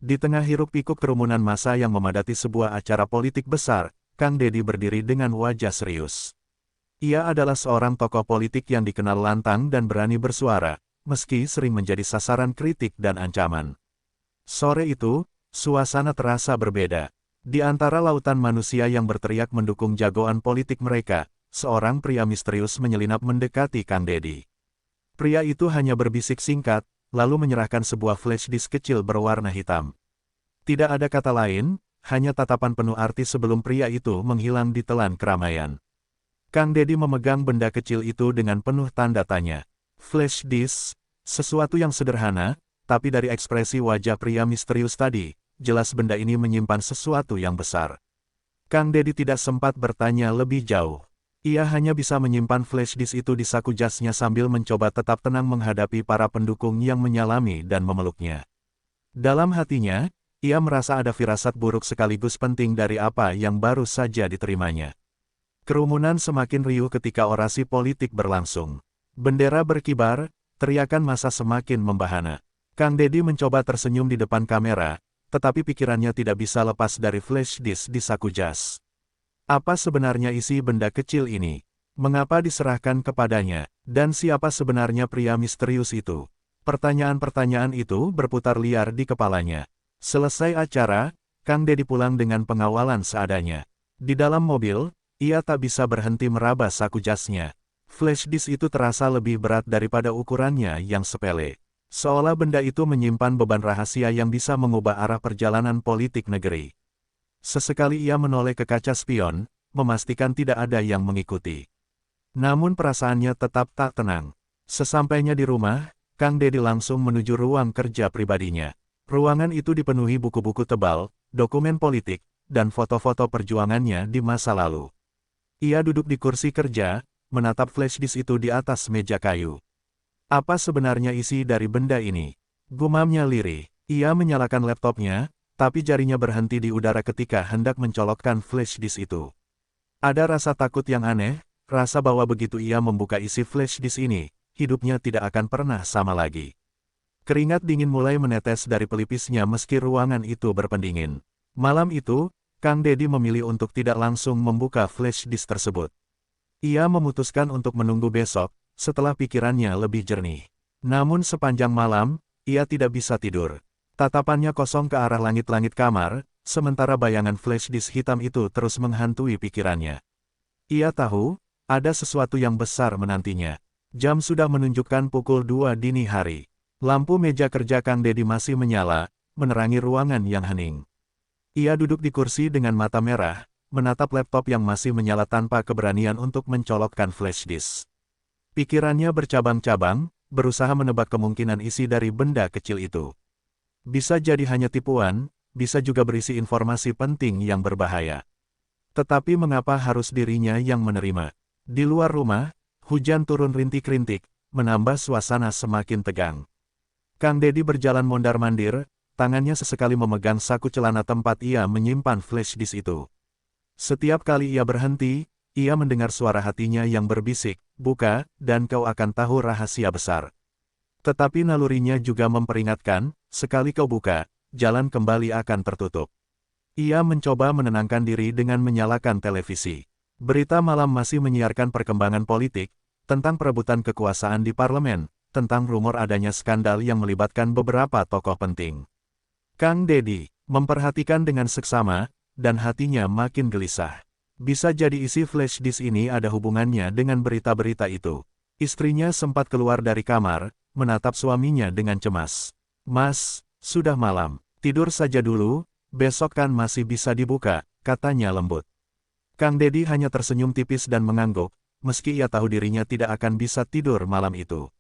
Di tengah hiruk-pikuk kerumunan massa yang memadati sebuah acara politik besar, Kang Deddy berdiri dengan wajah serius. Ia adalah seorang tokoh politik yang dikenal lantang dan berani bersuara, meski sering menjadi sasaran kritik dan ancaman. Sore itu, suasana terasa berbeda. Di antara lautan manusia yang berteriak mendukung jagoan politik mereka, seorang pria misterius menyelinap mendekati Kang Deddy. Pria itu hanya berbisik singkat, lalu menyerahkan sebuah flash disk kecil berwarna hitam. Tidak ada kata lain, hanya tatapan penuh arti sebelum pria itu menghilang di telan keramaian. Kang Deddy memegang benda kecil itu dengan penuh tanda tanya. Flash disk, sesuatu yang sederhana, tapi dari ekspresi wajah pria misterius tadi, jelas benda ini menyimpan sesuatu yang besar. Kang Deddy tidak sempat bertanya lebih jauh. Ia hanya bisa menyimpan flash disk itu di saku jasnya sambil mencoba tetap tenang menghadapi para pendukung yang menyalami dan memeluknya. Dalam hatinya, ia merasa ada firasat buruk sekaligus penting dari apa yang baru saja diterimanya. Kerumunan semakin riuh ketika orasi politik berlangsung. Bendera berkibar, teriakan massa semakin membahana. Kang Deddy mencoba tersenyum di depan kamera, tetapi pikirannya tidak bisa lepas dari flash disk di saku jas. Apa sebenarnya isi benda kecil ini? Mengapa diserahkan kepadanya? Dan siapa sebenarnya pria misterius itu? Pertanyaan-pertanyaan itu berputar liar di kepalanya. Selesai acara, Kang Deddy pulang dengan pengawalan seadanya. Di dalam mobil, ia tak bisa berhenti meraba saku jasnya. Flash disk itu terasa lebih berat daripada ukurannya yang sepele. Seolah benda itu menyimpan beban rahasia yang bisa mengubah arah perjalanan politik negeri. Sesekali ia menoleh ke kaca spion, memastikan tidak ada yang mengikuti. Namun perasaannya tetap tak tenang. Sesampainya di rumah, Kang Deddy langsung menuju ruang kerja pribadinya. Ruangan itu dipenuhi buku-buku tebal, dokumen politik, dan foto-foto perjuangannya di masa lalu. Ia duduk di kursi kerja, menatap flash disk itu di atas meja kayu. Apa sebenarnya isi dari benda ini? Gumamnya lirih. Ia menyalakan laptopnya, tapi jarinya berhenti di udara ketika hendak mencolokkan flash disk itu. Ada rasa takut yang aneh, rasa bahwa begitu ia membuka isi flash disk ini, hidupnya tidak akan pernah sama lagi. Keringat dingin mulai menetes dari pelipisnya meski ruangan itu berpendingin. Malam itu, Kang Deddy memilih untuk tidak langsung membuka flash disk tersebut. Ia memutuskan untuk menunggu besok, setelah pikirannya lebih jernih. Namun sepanjang malam, ia tidak bisa tidur. Tatapannya kosong ke arah langit-langit kamar, sementara bayangan flash disk hitam itu terus menghantui pikirannya. Ia tahu, ada sesuatu yang besar menantinya. Jam sudah menunjukkan pukul 2 dini hari. Lampu meja kerja Kang Deddy masih menyala, menerangi ruangan yang hening. Ia duduk di kursi dengan mata merah, menatap laptop yang masih menyala tanpa keberanian untuk mencolokkan flash disk. Pikirannya bercabang-cabang, berusaha menebak kemungkinan isi dari benda kecil itu. Bisa jadi hanya tipuan, bisa juga berisi informasi penting yang berbahaya. Tetapi mengapa harus dirinya yang menerima? Di luar rumah, hujan turun rintik-rintik, menambah suasana semakin tegang. Kang Deddy berjalan mondar-mandir, tangannya sesekali memegang saku celana tempat ia menyimpan flash disk itu. Setiap kali ia berhenti, ia mendengar suara hatinya yang berbisik, "Buka, dan kau akan tahu rahasia besar." Tetapi nalurinya juga memperingatkan, sekali kau buka, jalan kembali akan tertutup. Ia mencoba menenangkan diri dengan menyalakan televisi. Berita malam masih menyiarkan perkembangan politik, tentang perebutan kekuasaan di parlemen, tentang rumor adanya skandal yang melibatkan beberapa tokoh penting. Kang Deddy memperhatikan dengan seksama, dan hatinya makin gelisah. Bisa jadi isi flash disk ini ada hubungannya dengan berita-berita itu. Istrinya sempat keluar dari kamar, menatap suaminya dengan cemas. "Mas, sudah malam, tidur saja dulu, besok kan masih bisa dibuka," katanya lembut. Kang Deddy hanya tersenyum tipis dan mengangguk, meski ia tahu dirinya tidak akan bisa tidur malam itu.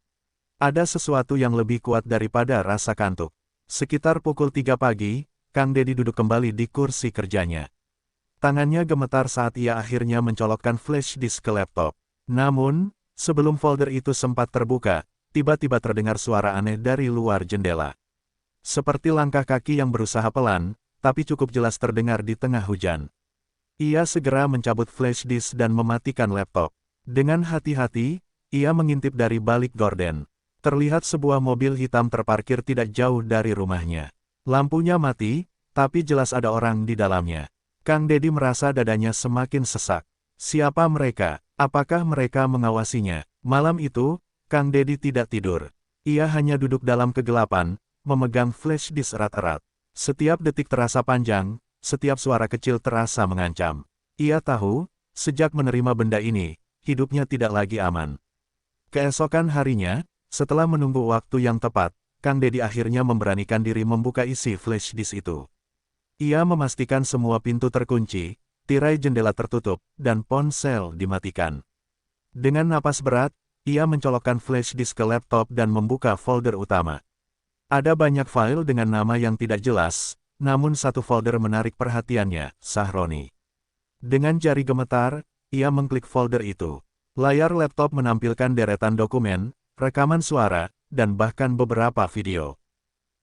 Ada sesuatu yang lebih kuat daripada rasa kantuk. Sekitar pukul 3 pagi, Kang Deddy duduk kembali di kursi kerjanya. Tangannya gemetar saat ia akhirnya mencolokkan flash disk ke laptop. Namun, sebelum folder itu sempat terbuka, tiba-tiba terdengar suara aneh dari luar jendela. Seperti langkah kaki yang berusaha pelan, tapi cukup jelas terdengar di tengah hujan. Ia segera mencabut flash disk dan mematikan laptop. Dengan hati-hati, ia mengintip dari balik gorden. Terlihat sebuah mobil hitam terparkir tidak jauh dari rumahnya. Lampunya mati, tapi jelas ada orang di dalamnya. Kang Dedi merasa dadanya semakin sesak. Siapa mereka? Apakah mereka mengawasinya? Malam itu, Kang Dedi tidak tidur. Ia hanya duduk dalam kegelapan, memegang flash disk erat-erat. Setiap detik terasa panjang, setiap suara kecil terasa mengancam. Ia tahu, sejak menerima benda ini, hidupnya tidak lagi aman. Keesokan harinya, setelah menunggu waktu yang tepat, Kang Dedi akhirnya memberanikan diri membuka isi flash disk itu. Ia memastikan semua pintu terkunci, tirai jendela tertutup, dan ponsel dimatikan. Dengan napas berat, ia mencolokkan flash disk ke laptop dan membuka folder utama. Ada banyak file dengan nama yang tidak jelas, namun satu folder menarik perhatiannya, Sahroni. Dengan jari gemetar, ia mengklik folder itu. Layar laptop menampilkan deretan dokumen, rekaman suara, dan bahkan beberapa video.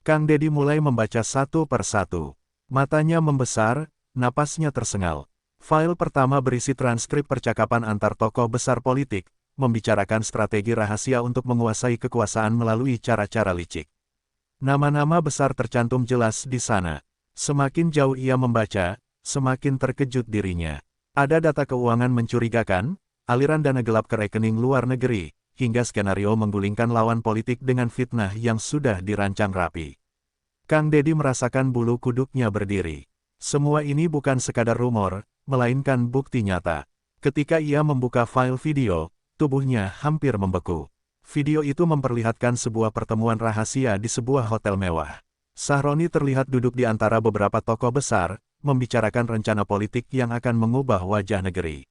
Kang Dedi mulai membaca satu per satu. Matanya membesar, napasnya tersengal. File pertama berisi transkrip percakapan antar tokoh besar politik, membicarakan strategi rahasia untuk menguasai kekuasaan melalui cara-cara licik. Nama-nama besar tercantum jelas di sana. Semakin jauh ia membaca, semakin terkejut dirinya. Ada data keuangan mencurigakan, aliran dana gelap ke rekening luar negeri, hingga skenario menggulingkan lawan politik dengan fitnah yang sudah dirancang rapi. Kang Dedi merasakan bulu kuduknya berdiri. Semua ini bukan sekadar rumor, melainkan bukti nyata. Ketika ia membuka file video, tubuhnya hampir membeku. Video itu memperlihatkan sebuah pertemuan rahasia di sebuah hotel mewah. Sahroni terlihat duduk di antara beberapa tokoh besar, membicarakan rencana politik yang akan mengubah wajah negeri.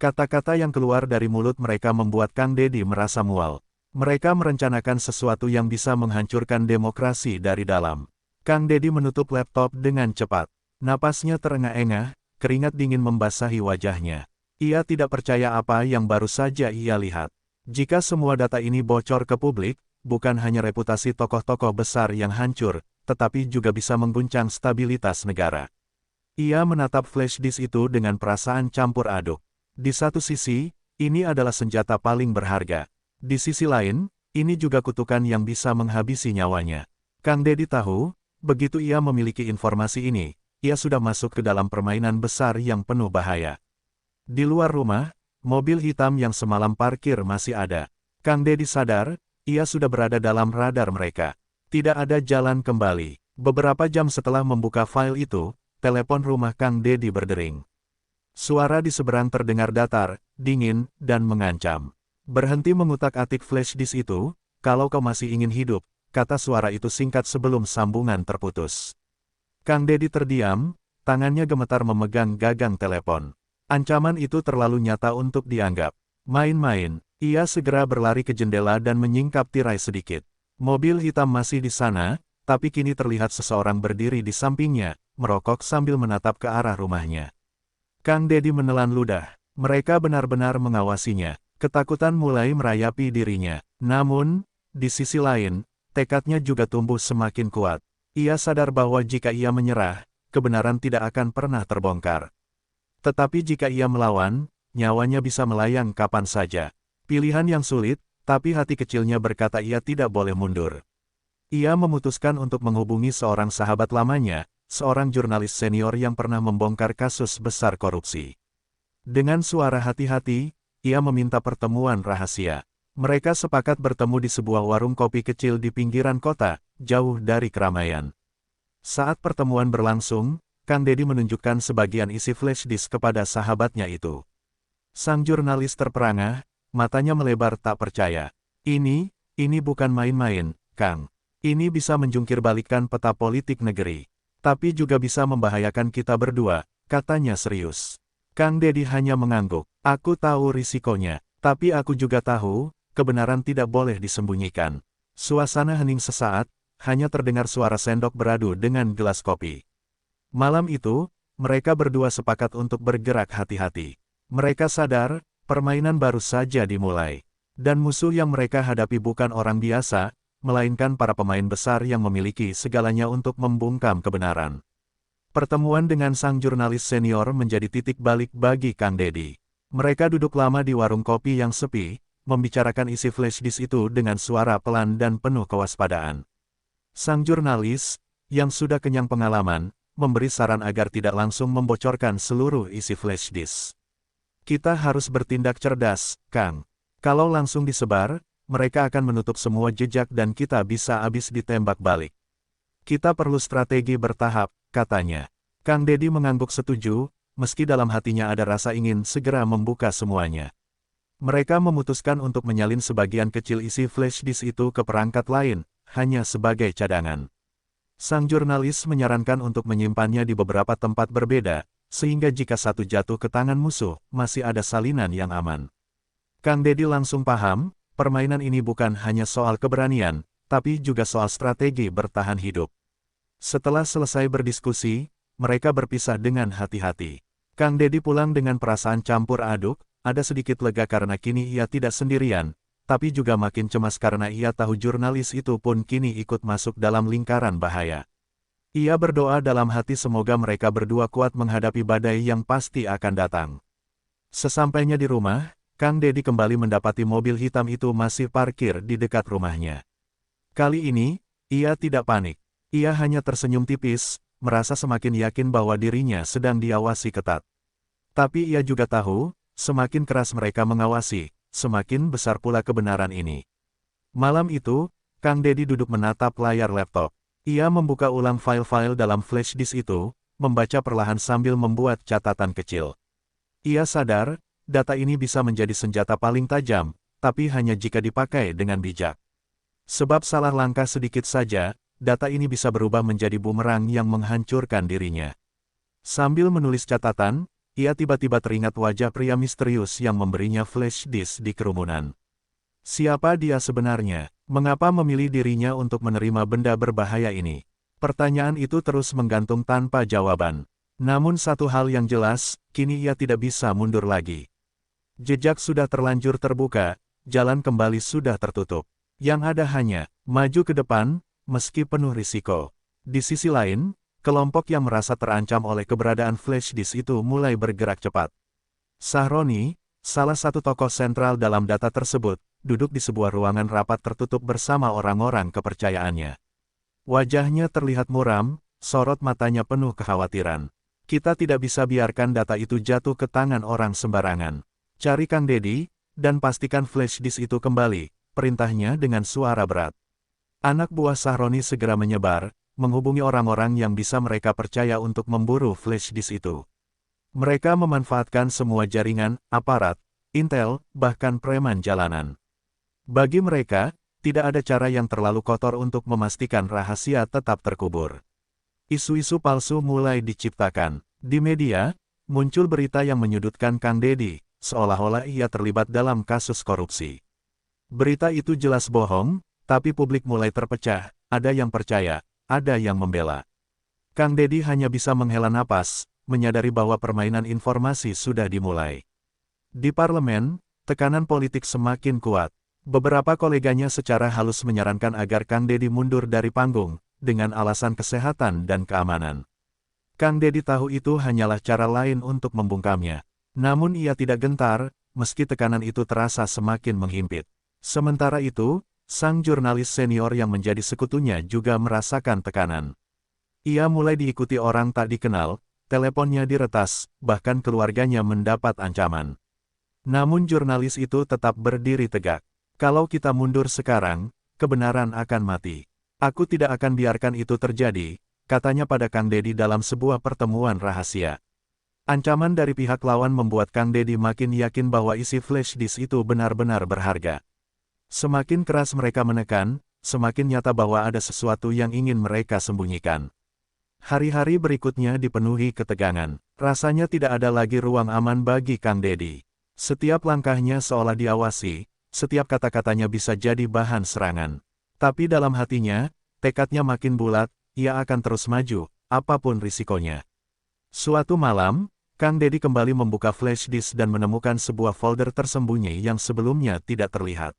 Kata-kata yang keluar dari mulut mereka membuat Kang Dedi merasa mual. Mereka merencanakan sesuatu yang bisa menghancurkan demokrasi dari dalam. Kang Dedi menutup laptop dengan cepat. Napasnya terengah-engah, keringat dingin membasahi wajahnya. Ia tidak percaya apa yang baru saja ia lihat. Jika semua data ini bocor ke publik, bukan hanya reputasi tokoh-tokoh besar yang hancur, tetapi juga bisa mengguncang stabilitas negara. Ia menatap flash disk itu dengan perasaan campur aduk. Di satu sisi, ini adalah senjata paling berharga. Di sisi lain, ini juga kutukan yang bisa menghabisi nyawanya. Kang Dedi tahu, begitu ia memiliki informasi ini, ia sudah masuk ke dalam permainan besar yang penuh bahaya. Di luar rumah, mobil hitam yang semalam parkir masih ada. Kang Dedi sadar, ia sudah berada dalam radar mereka. Tidak ada jalan kembali. Beberapa jam setelah membuka file itu, telepon rumah Kang Dedi berdering. Suara di seberang terdengar datar, dingin, dan mengancam. Berhenti mengutak-atik flash disk itu, kalau kau masih ingin hidup, kata suara itu singkat sebelum sambungan terputus. Kang Dedi terdiam, tangannya gemetar memegang gagang telepon. Ancaman itu terlalu nyata untuk dianggap main-main. Ia segera berlari ke jendela dan menyingkap tirai sedikit. Mobil hitam masih di sana, tapi kini terlihat seseorang berdiri di sampingnya, merokok sambil menatap ke arah rumahnya. Kang Dedi menelan ludah. Mereka benar-benar mengawasinya. Ketakutan mulai merayapi dirinya. Namun, di sisi lain, tekadnya juga tumbuh semakin kuat. Ia sadar bahwa jika ia menyerah, kebenaran tidak akan pernah terbongkar. Tetapi jika ia melawan, nyawanya bisa melayang kapan saja. Pilihan yang sulit, tapi hati kecilnya berkata ia tidak boleh mundur. Ia memutuskan untuk menghubungi seorang sahabat lamanya, seorang jurnalis senior yang pernah membongkar kasus besar korupsi. Dengan suara hati-hati, ia meminta pertemuan rahasia. Mereka sepakat bertemu di sebuah warung kopi kecil di pinggiran kota, jauh dari keramaian. Saat pertemuan berlangsung, Kang Dedi menunjukkan sebagian isi flash disk kepada sahabatnya itu. Sang jurnalis terperangah, matanya melebar tak percaya. Ini bukan main-main, Kang. Ini bisa menjungkir balikkan peta politik negeri. Tapi juga bisa membahayakan kita berdua, katanya serius. Kang Dedi hanya mengangguk. Aku tahu risikonya, tapi aku juga tahu, kebenaran tidak boleh disembunyikan. Suasana hening sesaat, hanya terdengar suara sendok beradu dengan gelas kopi. Malam itu, mereka berdua sepakat untuk bergerak hati-hati. Mereka sadar, permainan baru saja dimulai. Dan musuh yang mereka hadapi bukan orang biasa, melainkan para pemain besar yang memiliki segalanya untuk membungkam kebenaran. Pertemuan dengan sang jurnalis senior menjadi titik balik bagi Kang Dedi. Mereka duduk lama di warung kopi yang sepi, membicarakan isi flash disk itu dengan suara pelan dan penuh kewaspadaan. Sang jurnalis, yang sudah kenyang pengalaman, memberi saran agar tidak langsung membocorkan seluruh isi flash disk. Kita harus bertindak cerdas, Kang. Kalau langsung disebar, mereka akan menutup semua jejak dan kita bisa habis ditembak balik. Kita perlu strategi bertahap, katanya. Kang Dedi mengangguk setuju, meski dalam hatinya ada rasa ingin segera membuka semuanya. Mereka memutuskan untuk menyalin sebagian kecil isi flash disk itu ke perangkat lain, hanya sebagai cadangan. Sang jurnalis menyarankan untuk menyimpannya di beberapa tempat berbeda, sehingga jika satu jatuh ke tangan musuh, masih ada salinan yang aman. Kang Dedi langsung paham, permainan ini bukan hanya soal keberanian, tapi juga soal strategi bertahan hidup. Setelah selesai berdiskusi, mereka berpisah dengan hati-hati. Kang Dedi pulang dengan perasaan campur aduk, ada sedikit lega karena kini ia tidak sendirian, tapi juga makin cemas karena ia tahu jurnalis itu pun kini ikut masuk dalam lingkaran bahaya. Ia berdoa dalam hati semoga mereka berdua kuat menghadapi badai yang pasti akan datang. Sesampainya di rumah, Kang Dedi kembali mendapati mobil hitam itu masih parkir di dekat rumahnya. Kali ini, ia tidak panik. Ia hanya tersenyum tipis, merasa semakin yakin bahwa dirinya sedang diawasi ketat. Tapi ia juga tahu, semakin keras mereka mengawasi, semakin besar pula kebenaran ini. Malam itu, Kang Dedi duduk menatap layar laptop. Ia membuka ulang file-file dalam flash disk itu, membaca perlahan sambil membuat catatan kecil. Ia sadar, data ini bisa menjadi senjata paling tajam, tapi hanya jika dipakai dengan bijak. Sebab salah langkah sedikit saja, data ini bisa berubah menjadi bumerang yang menghancurkan dirinya. Sambil menulis catatan, ia tiba-tiba teringat wajah pria misterius yang memberinya flash disk di kerumunan. Siapa dia sebenarnya? Mengapa memilih dirinya untuk menerima benda berbahaya ini? Pertanyaan itu terus menggantung tanpa jawaban. Namun satu hal yang jelas, kini ia tidak bisa mundur lagi. Jejak sudah terlanjur terbuka, jalan kembali sudah tertutup. Yang ada hanya, maju ke depan, meski penuh risiko. Di sisi lain, kelompok yang merasa terancam oleh keberadaan flash disk itu mulai bergerak cepat. Sahroni, salah satu tokoh sentral dalam data tersebut, duduk di sebuah ruangan rapat tertutup bersama orang-orang kepercayaannya. Wajahnya terlihat muram, sorot matanya penuh kekhawatiran. Kita tidak bisa biarkan data itu jatuh ke tangan orang sembarangan. Cari Kang Dedi, dan pastikan flash disk itu kembali, perintahnya dengan suara berat. Anak buah Sahroni segera menyebar, menghubungi orang-orang yang bisa mereka percaya untuk memburu flash disk itu. Mereka memanfaatkan semua jaringan, aparat, intel, bahkan preman jalanan. Bagi mereka, tidak ada cara yang terlalu kotor untuk memastikan rahasia tetap terkubur. Isu-isu palsu mulai diciptakan. Di media, muncul berita yang menyudutkan Kang Dedi, seolah-olah ia terlibat dalam kasus korupsi. Berita itu jelas bohong, tapi publik mulai terpecah, ada yang percaya, ada yang membela. Kang Dedi hanya bisa menghela napas, menyadari bahwa permainan informasi sudah dimulai. Di parlemen, tekanan politik semakin kuat. Beberapa koleganya secara halus menyarankan agar Kang Dedi mundur dari panggung, dengan alasan kesehatan dan keamanan. Kang Dedi tahu itu hanyalah cara lain untuk membungkamnya. Namun ia tidak gentar, meski tekanan itu terasa semakin menghimpit. Sementara itu, sang jurnalis senior yang menjadi sekutunya juga merasakan tekanan. Ia mulai diikuti orang tak dikenal, teleponnya diretas, bahkan keluarganya mendapat ancaman. Namun jurnalis itu tetap berdiri tegak. Kalau kita mundur sekarang, kebenaran akan mati. Aku tidak akan biarkan itu terjadi, katanya pada Kang Dedi dalam sebuah pertemuan rahasia. Ancaman dari pihak lawan membuat Kang Dedi makin yakin bahwa isi flash disk itu benar-benar berharga. Semakin keras mereka menekan, semakin nyata bahwa ada sesuatu yang ingin mereka sembunyikan. Hari-hari berikutnya dipenuhi ketegangan. Rasanya tidak ada lagi ruang aman bagi Kang Dedi. Setiap langkahnya seolah diawasi, setiap kata-katanya bisa jadi bahan serangan. Tapi dalam hatinya, tekadnya makin bulat, ia akan terus maju, apapun risikonya. Suatu malam, Kang Dedi kembali membuka flash disk dan menemukan sebuah folder tersembunyi yang sebelumnya tidak terlihat.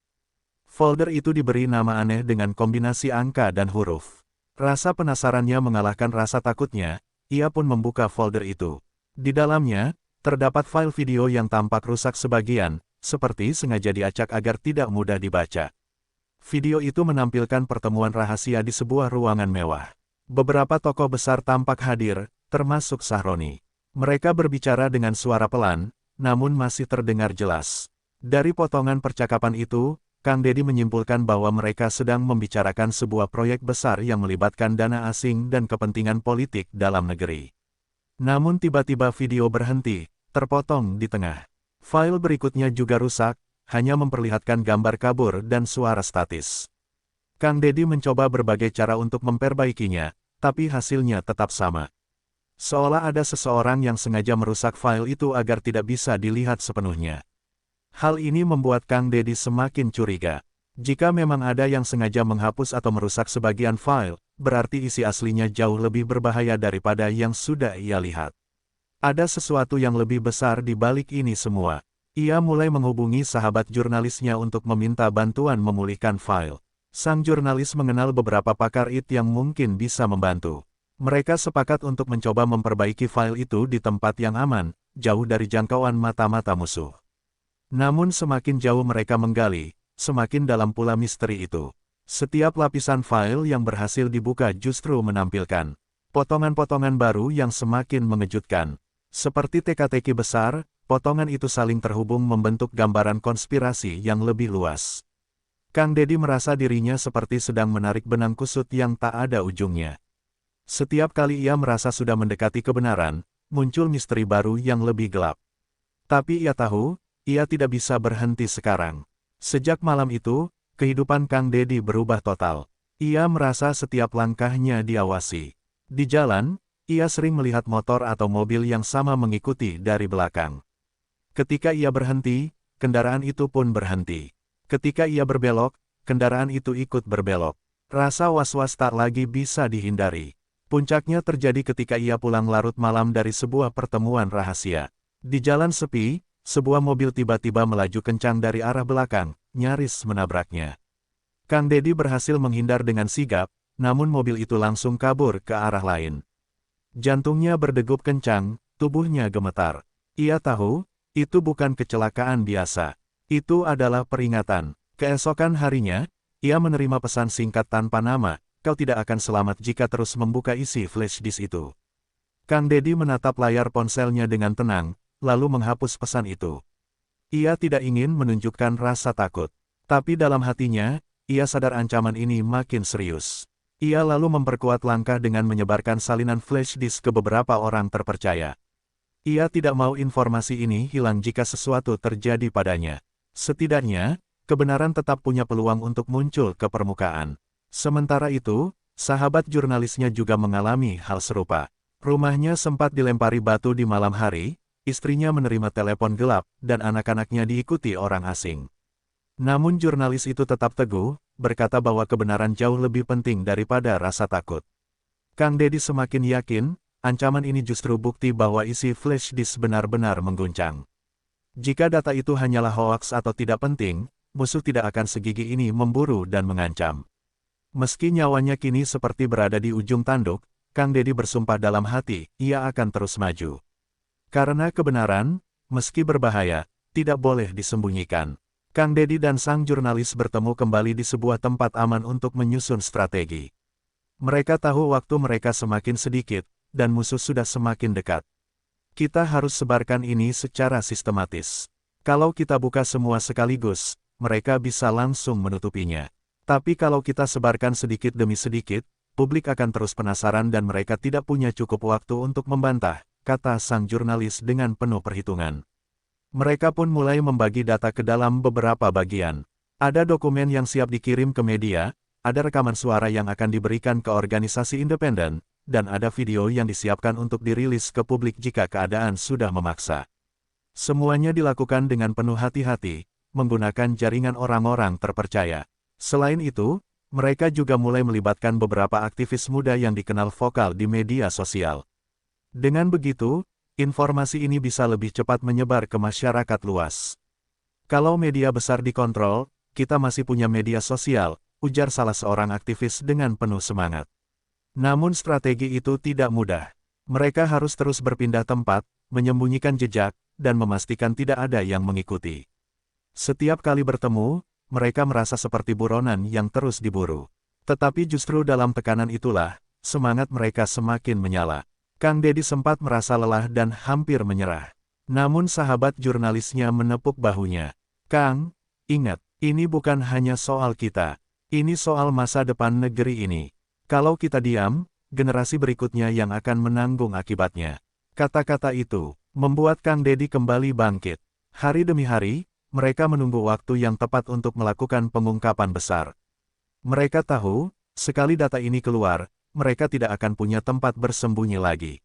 Folder itu diberi nama aneh dengan kombinasi angka dan huruf. Rasa penasarannya mengalahkan rasa takutnya, ia pun membuka folder itu. Di dalamnya, terdapat file video yang tampak rusak sebagian, seperti sengaja diacak agar tidak mudah dibaca. Video itu menampilkan pertemuan rahasia di sebuah ruangan mewah. Beberapa tokoh besar tampak hadir, termasuk Sahroni. Mereka berbicara dengan suara pelan, namun masih terdengar jelas. Dari potongan percakapan itu, Kang Deddy menyimpulkan bahwa mereka sedang membicarakan sebuah proyek besar yang melibatkan dana asing dan kepentingan politik dalam negeri. Namun tiba-tiba video berhenti, terpotong di tengah. File berikutnya juga rusak, hanya memperlihatkan gambar kabur dan suara statis. Kang Deddy mencoba berbagai cara untuk memperbaikinya, tapi hasilnya tetap sama. Seolah ada seseorang yang sengaja merusak file itu agar tidak bisa dilihat sepenuhnya. Hal ini membuat Kang Deddy semakin curiga. Jika memang ada yang sengaja menghapus atau merusak sebagian file, berarti isi aslinya jauh lebih berbahaya daripada yang sudah ia lihat. Ada sesuatu yang lebih besar di balik ini semua. Ia mulai menghubungi sahabat jurnalisnya untuk meminta bantuan memulihkan file. Sang jurnalis mengenal beberapa pakar IT yang mungkin bisa membantu. Mereka sepakat untuk mencoba memperbaiki file itu di tempat yang aman, jauh dari jangkauan mata-mata musuh. Namun semakin jauh mereka menggali, semakin dalam pula misteri itu. Setiap lapisan file yang berhasil dibuka justru menampilkan potongan-potongan baru yang semakin mengejutkan. Seperti teka-teki besar, potongan itu saling terhubung membentuk gambaran konspirasi yang lebih luas. Kang Deddy merasa dirinya seperti sedang menarik benang kusut yang tak ada ujungnya. Setiap kali ia merasa sudah mendekati kebenaran, muncul misteri baru yang lebih gelap. Tapi ia tahu, ia tidak bisa berhenti sekarang. Sejak malam itu, kehidupan Kang Deddy berubah total. Ia merasa setiap langkahnya diawasi. Di jalan, ia sering melihat motor atau mobil yang sama mengikuti dari belakang. Ketika ia berhenti, kendaraan itu pun berhenti. Ketika ia berbelok, kendaraan itu ikut berbelok. Rasa was-was tak lagi bisa dihindari. Puncaknya terjadi ketika ia pulang larut malam dari sebuah pertemuan rahasia. Di jalan sepi, sebuah mobil tiba-tiba melaju kencang dari arah belakang, nyaris menabraknya. Kang Deddy berhasil menghindar dengan sigap, namun mobil itu langsung kabur ke arah lain. Jantungnya berdegup kencang, tubuhnya gemetar. Ia tahu, itu bukan kecelakaan biasa. Itu adalah peringatan. Keesokan harinya, ia menerima pesan singkat tanpa nama, "Kau tidak akan selamat jika terus membuka isi flash disk itu." Kang Deddy menatap layar ponselnya dengan tenang, lalu menghapus pesan itu. Ia tidak ingin menunjukkan rasa takut. Tapi dalam hatinya, ia sadar ancaman ini makin serius. Ia lalu memperkuat langkah dengan menyebarkan salinan flash disk ke beberapa orang terpercaya. Ia tidak mau informasi ini hilang jika sesuatu terjadi padanya. Setidaknya, kebenaran tetap punya peluang untuk muncul ke permukaan. Sementara itu, sahabat jurnalisnya juga mengalami hal serupa. Rumahnya sempat dilempari batu di malam hari, istrinya menerima telepon gelap, dan anak-anaknya diikuti orang asing. Namun jurnalis itu tetap teguh, berkata bahwa kebenaran jauh lebih penting daripada rasa takut. Kang Deddy semakin yakin, ancaman ini justru bukti bahwa isi flash disk benar-benar mengguncang. Jika data itu hanyalah hoaks atau tidak penting, musuh tidak akan segigih ini memburu dan mengancam. Meski nyawanya kini seperti berada di ujung tanduk, Kang Deddy bersumpah dalam hati, ia akan terus maju. Karena kebenaran, meski berbahaya, tidak boleh disembunyikan. Kang Deddy dan sang jurnalis bertemu kembali di sebuah tempat aman untuk menyusun strategi. Mereka tahu waktu mereka semakin sedikit, dan musuh sudah semakin dekat. Kita harus sebarkan ini secara sistematis. Kalau kita buka semua sekaligus, mereka bisa langsung menutupinya. Tapi kalau kita sebarkan sedikit demi sedikit, publik akan terus penasaran dan mereka tidak punya cukup waktu untuk membantah, kata sang jurnalis dengan penuh perhitungan. Mereka pun mulai membagi data ke dalam beberapa bagian. Ada dokumen yang siap dikirim ke media, ada rekaman suara yang akan diberikan ke organisasi independen, dan ada video yang disiapkan untuk dirilis ke publik jika keadaan sudah memaksa. Semuanya dilakukan dengan penuh hati-hati, menggunakan jaringan orang-orang terpercaya. Selain itu, mereka juga mulai melibatkan beberapa aktivis muda yang dikenal vokal di media sosial. Dengan begitu, informasi ini bisa lebih cepat menyebar ke masyarakat luas. Kalau media besar dikontrol, kita masih punya media sosial, ujar salah seorang aktivis dengan penuh semangat. Namun strategi itu tidak mudah. Mereka harus terus berpindah tempat, menyembunyikan jejak, dan memastikan tidak ada yang mengikuti. Setiap kali bertemu, mereka merasa seperti buronan yang terus diburu. Tetapi justru dalam tekanan itulah, semangat mereka semakin menyala. Kang Dedi sempat merasa lelah dan hampir menyerah. Namun sahabat jurnalisnya menepuk bahunya. "Kang, ingat, ini bukan hanya soal kita. Ini soal masa depan negeri ini. Kalau kita diam, generasi berikutnya yang akan menanggung akibatnya." Kata-kata itu membuat Kang Dedi kembali bangkit. Hari demi hari, mereka menunggu waktu yang tepat untuk melakukan pengungkapan besar. Mereka tahu, sekali data ini keluar, mereka tidak akan punya tempat bersembunyi lagi.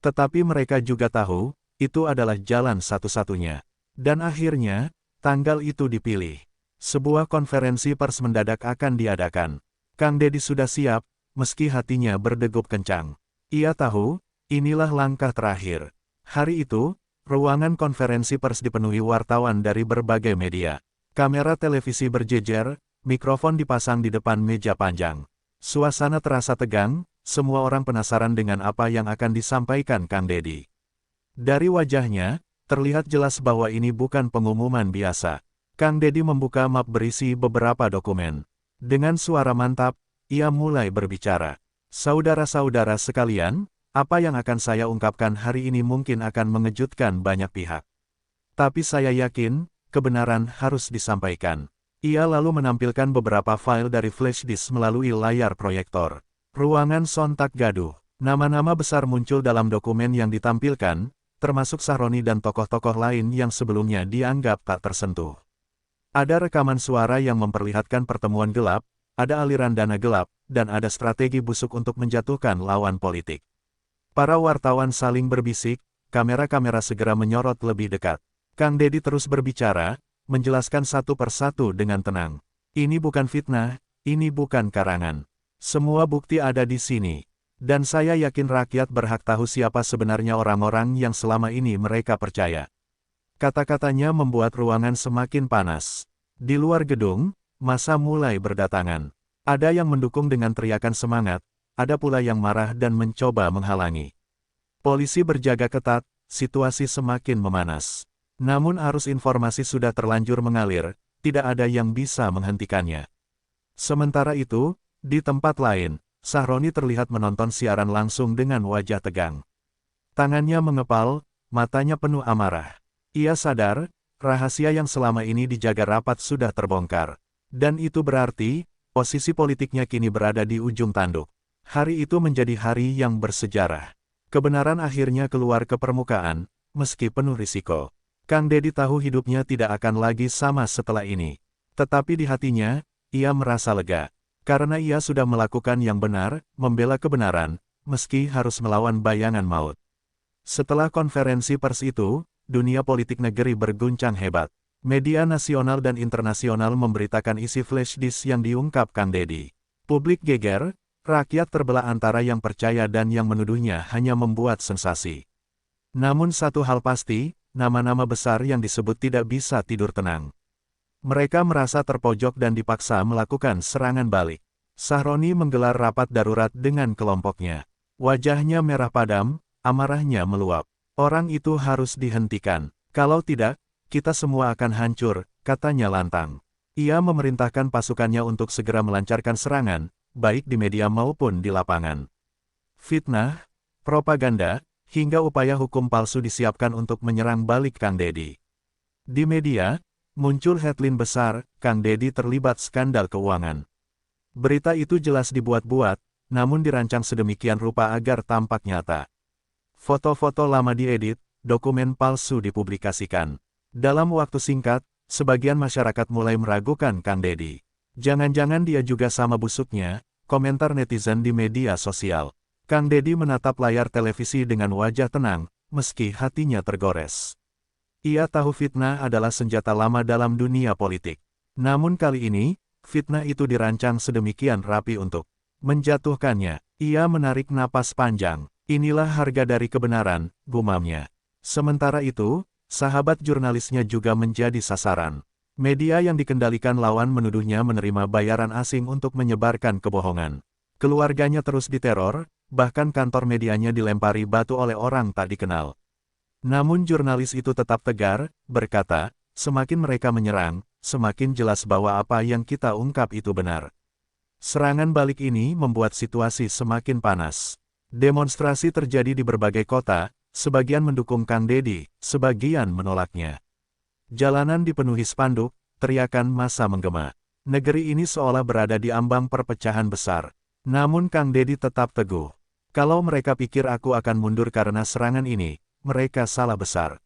Tetapi mereka juga tahu, itu adalah jalan satu-satunya. Dan akhirnya, tanggal itu dipilih. Sebuah konferensi pers mendadak akan diadakan. Kang Dedi sudah siap, meski hatinya berdegup kencang. Ia tahu, inilah langkah terakhir. Hari itu, ruangan konferensi pers dipenuhi wartawan dari berbagai media. Kamera televisi berjejer, mikrofon dipasang di depan meja panjang. Suasana terasa tegang, semua orang penasaran dengan apa yang akan disampaikan Kang Dedi. Dari wajahnya, terlihat jelas bahwa ini bukan pengumuman biasa. Kang Dedi membuka map berisi beberapa dokumen. Dengan suara mantap, ia mulai berbicara. "Saudara-saudara sekalian, apa yang akan saya ungkapkan hari ini mungkin akan mengejutkan banyak pihak. Tapi saya yakin, kebenaran harus disampaikan." Ia lalu menampilkan beberapa file dari flash disk melalui layar proyektor. Ruangan sontak gaduh. Nama-nama besar muncul dalam dokumen yang ditampilkan, termasuk Sahroni dan tokoh-tokoh lain yang sebelumnya dianggap tak tersentuh. Ada rekaman suara yang memperlihatkan pertemuan gelap, ada aliran dana gelap, dan ada strategi busuk untuk menjatuhkan lawan politik. Para wartawan saling berbisik, kamera-kamera segera menyorot lebih dekat. Kang Dedi terus berbicara, menjelaskan satu persatu dengan tenang. "Ini bukan fitnah, ini bukan karangan. Semua bukti ada di sini. Dan saya yakin rakyat berhak tahu siapa sebenarnya orang-orang yang selama ini mereka percaya." Kata-katanya membuat ruangan semakin panas. Di luar gedung, massa mulai berdatangan. Ada yang mendukung dengan teriakan semangat, ada pula yang marah dan mencoba menghalangi. Polisi berjaga ketat, situasi semakin memanas. Namun arus informasi sudah terlanjur mengalir, tidak ada yang bisa menghentikannya. Sementara itu, di tempat lain, Sahroni terlihat menonton siaran langsung dengan wajah tegang. Tangannya mengepal, matanya penuh amarah. Ia sadar, rahasia yang selama ini dijaga rapat sudah terbongkar. Dan itu berarti, posisi politiknya kini berada di ujung tanduk. Hari itu menjadi hari yang bersejarah. Kebenaran akhirnya keluar ke permukaan, meski penuh risiko. Kang Dedi tahu hidupnya tidak akan lagi sama setelah ini. Tetapi di hatinya, ia merasa lega. Karena ia sudah melakukan yang benar, membela kebenaran, meski harus melawan bayangan maut. Setelah konferensi pers itu, dunia politik negeri berguncang hebat. Media nasional dan internasional memberitakan isi flash disk yang diungkap Kang Dedi. Publik geger, rakyat terbelah antara yang percaya dan yang menuduhnya hanya membuat sensasi. Namun satu hal pasti, nama-nama besar yang disebut tidak bisa tidur tenang. Mereka merasa terpojok dan dipaksa melakukan serangan balik. Sahroni menggelar rapat darurat dengan kelompoknya. Wajahnya merah padam, amarahnya meluap. "Orang itu harus dihentikan. Kalau tidak, kita semua akan hancur," katanya lantang. Ia memerintahkan pasukannya untuk segera melancarkan serangan, baik di media maupun di lapangan. Fitnah, propaganda, hingga upaya hukum palsu disiapkan untuk menyerang balik Kang Dedi. Di media, muncul headline besar, "Kang Dedi terlibat skandal keuangan." Berita itu jelas dibuat-buat, namun dirancang sedemikian rupa agar tampak nyata. Foto-foto lama diedit, dokumen palsu dipublikasikan. Dalam waktu singkat, sebagian masyarakat mulai meragukan Kang Dedi. Jangan-jangan dia juga sama busuknya, komentar netizen di media sosial. Kang Dedi menatap layar televisi dengan wajah tenang, meski hatinya tergores. Ia tahu fitnah adalah senjata lama dalam dunia politik. Namun kali ini, fitnah itu dirancang sedemikian rapi untuk menjatuhkannya. Ia menarik napas panjang. "Inilah harga dari kebenaran," gumamnya. Sementara itu, sahabat jurnalisnya juga menjadi sasaran. Media yang dikendalikan lawan menuduhnya menerima bayaran asing untuk menyebarkan kebohongan. Keluarganya terus diteror, bahkan kantor medianya dilempari batu oleh orang tak dikenal. Namun jurnalis itu tetap tegar, berkata, "Semakin mereka menyerang, semakin jelas bahwa apa yang kita ungkap itu benar." Serangan balik ini membuat situasi semakin panas. Demonstrasi terjadi di berbagai kota, sebagian mendukung Kang Deddy, sebagian menolaknya. Jalanan dipenuhi spanduk, teriakan massa menggema. Negeri ini seolah berada di ambang perpecahan besar. Namun Kang Deddy tetap teguh. Kalau mereka pikir aku akan mundur karena serangan ini, mereka salah besar.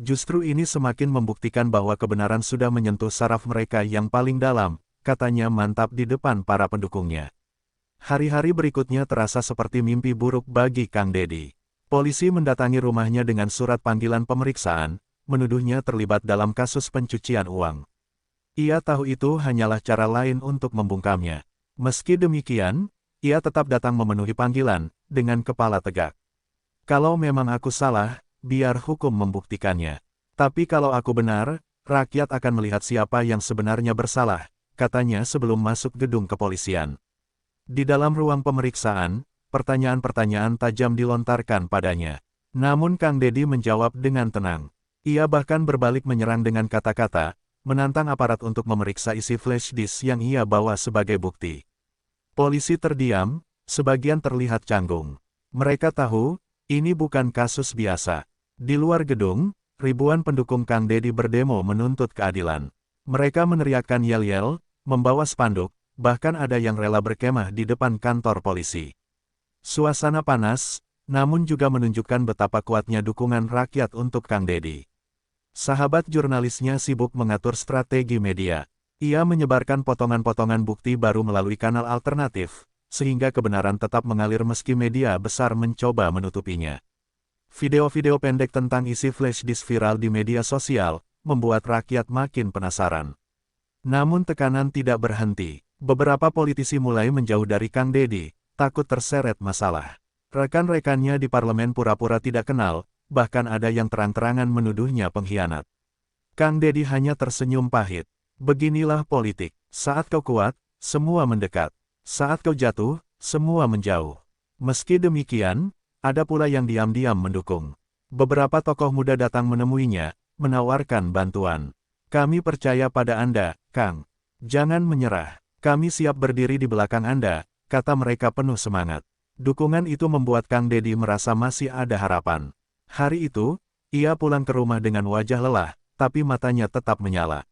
Justru ini semakin membuktikan bahwa kebenaran sudah menyentuh saraf mereka yang paling dalam, katanya mantap di depan para pendukungnya. Hari-hari berikutnya terasa seperti mimpi buruk bagi Kang Deddy. Polisi mendatangi rumahnya dengan surat panggilan pemeriksaan, menuduhnya terlibat dalam kasus pencucian uang. Ia tahu itu hanyalah cara lain untuk membungkamnya. Meski demikian, ia tetap datang memenuhi panggilan, dengan kepala tegak. Kalau memang aku salah, biar hukum membuktikannya. Tapi kalau aku benar, rakyat akan melihat siapa yang sebenarnya bersalah, katanya sebelum masuk gedung kepolisian. Di dalam ruang pemeriksaan, pertanyaan-pertanyaan tajam dilontarkan padanya. Namun Kang Deddy menjawab dengan tenang. Ia bahkan berbalik menyerang dengan kata-kata, menantang aparat untuk memeriksa isi flash disk yang ia bawa sebagai bukti. Polisi terdiam, sebagian terlihat canggung. Mereka tahu, ini bukan kasus biasa. Di luar gedung, ribuan pendukung Kang Deddy berdemo menuntut keadilan. Mereka meneriakkan yel-yel, membawa spanduk, bahkan ada yang rela berkemah di depan kantor polisi. Suasana panas, namun juga menunjukkan betapa kuatnya dukungan rakyat untuk Kang Deddy. Sahabat jurnalisnya sibuk mengatur strategi media. Ia menyebarkan potongan-potongan bukti baru melalui kanal alternatif, sehingga kebenaran tetap mengalir meski media besar mencoba menutupinya. Video-video pendek tentang isi flash disk viral di media sosial, membuat rakyat makin penasaran. Namun tekanan tidak berhenti. Beberapa politisi mulai menjauh dari Kang Deddy, takut terseret masalah. Rekan-rekannya di parlemen pura-pura tidak kenal, bahkan ada yang terang-terangan menuduhnya pengkhianat. Kang Deddy hanya tersenyum pahit. Beginilah politik. Saat kau kuat, semua mendekat. Saat kau jatuh, semua menjauh. Meski demikian, ada pula yang diam-diam mendukung. Beberapa tokoh muda datang menemuinya, menawarkan bantuan. Kami percaya pada Anda, Kang. Jangan menyerah. Kami siap berdiri di belakang Anda, kata mereka penuh semangat. Dukungan itu membuat Kang Deddy merasa masih ada harapan. Hari itu, ia pulang ke rumah dengan wajah lelah, tapi matanya tetap menyala.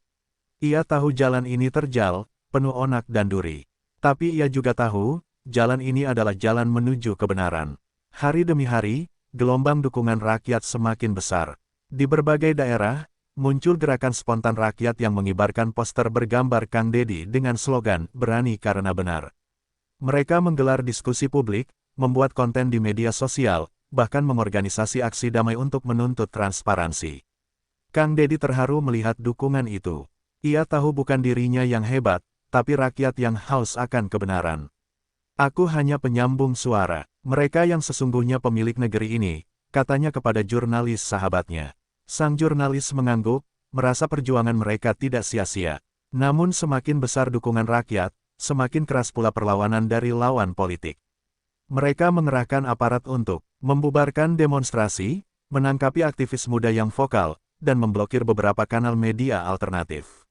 Ia tahu jalan ini terjal, penuh onak dan duri. Tapi ia juga tahu, jalan ini adalah jalan menuju kebenaran. Hari demi hari, gelombang dukungan rakyat semakin besar. Di berbagai daerah, muncul gerakan spontan rakyat yang mengibarkan poster bergambar Kang Deddy dengan slogan, "Berani karena benar." Mereka menggelar diskusi publik, membuat konten di media sosial, bahkan mengorganisasi aksi damai untuk menuntut transparansi. Kang Deddy terharu melihat dukungan itu. Ia tahu bukan dirinya yang hebat, tapi rakyat yang haus akan kebenaran. Aku hanya penyambung suara. Mereka yang sesungguhnya pemilik negeri ini, katanya kepada jurnalis sahabatnya. Sang jurnalis mengangguk, merasa perjuangan mereka tidak sia-sia. Namun semakin besar dukungan rakyat, semakin keras pula perlawanan dari lawan politik. Mereka mengerahkan aparat untuk membubarkan demonstrasi, menangkapi aktivis muda yang vokal, dan memblokir beberapa kanal media alternatif.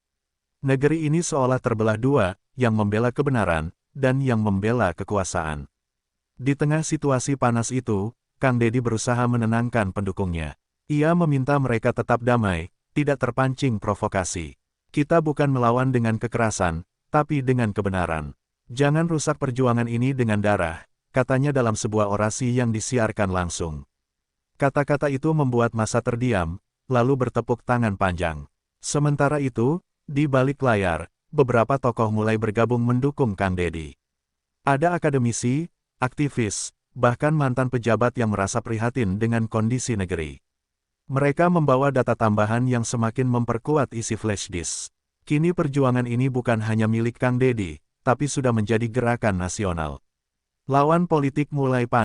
Negeri ini seolah terbelah dua, yang membela kebenaran, dan yang membela kekuasaan. Di tengah situasi panas itu, Kang Deddy berusaha menenangkan pendukungnya. Ia meminta mereka tetap damai, tidak terpancing provokasi. Kita bukan melawan dengan kekerasan, tapi dengan kebenaran. Jangan rusak perjuangan ini dengan darah, katanya dalam sebuah orasi yang disiarkan langsung. Kata-kata itu membuat massa terdiam, lalu bertepuk tangan panjang. Sementara itu, di balik layar, beberapa tokoh mulai bergabung mendukung Kang Deddy. Ada akademisi, aktivis, bahkan mantan pejabat yang merasa prihatin dengan kondisi negeri. Mereka membawa data tambahan yang semakin memperkuat isi flash disk. Kini perjuangan ini bukan hanya milik Kang Deddy, tapi sudah menjadi gerakan nasional. Lawan politik mulai panas.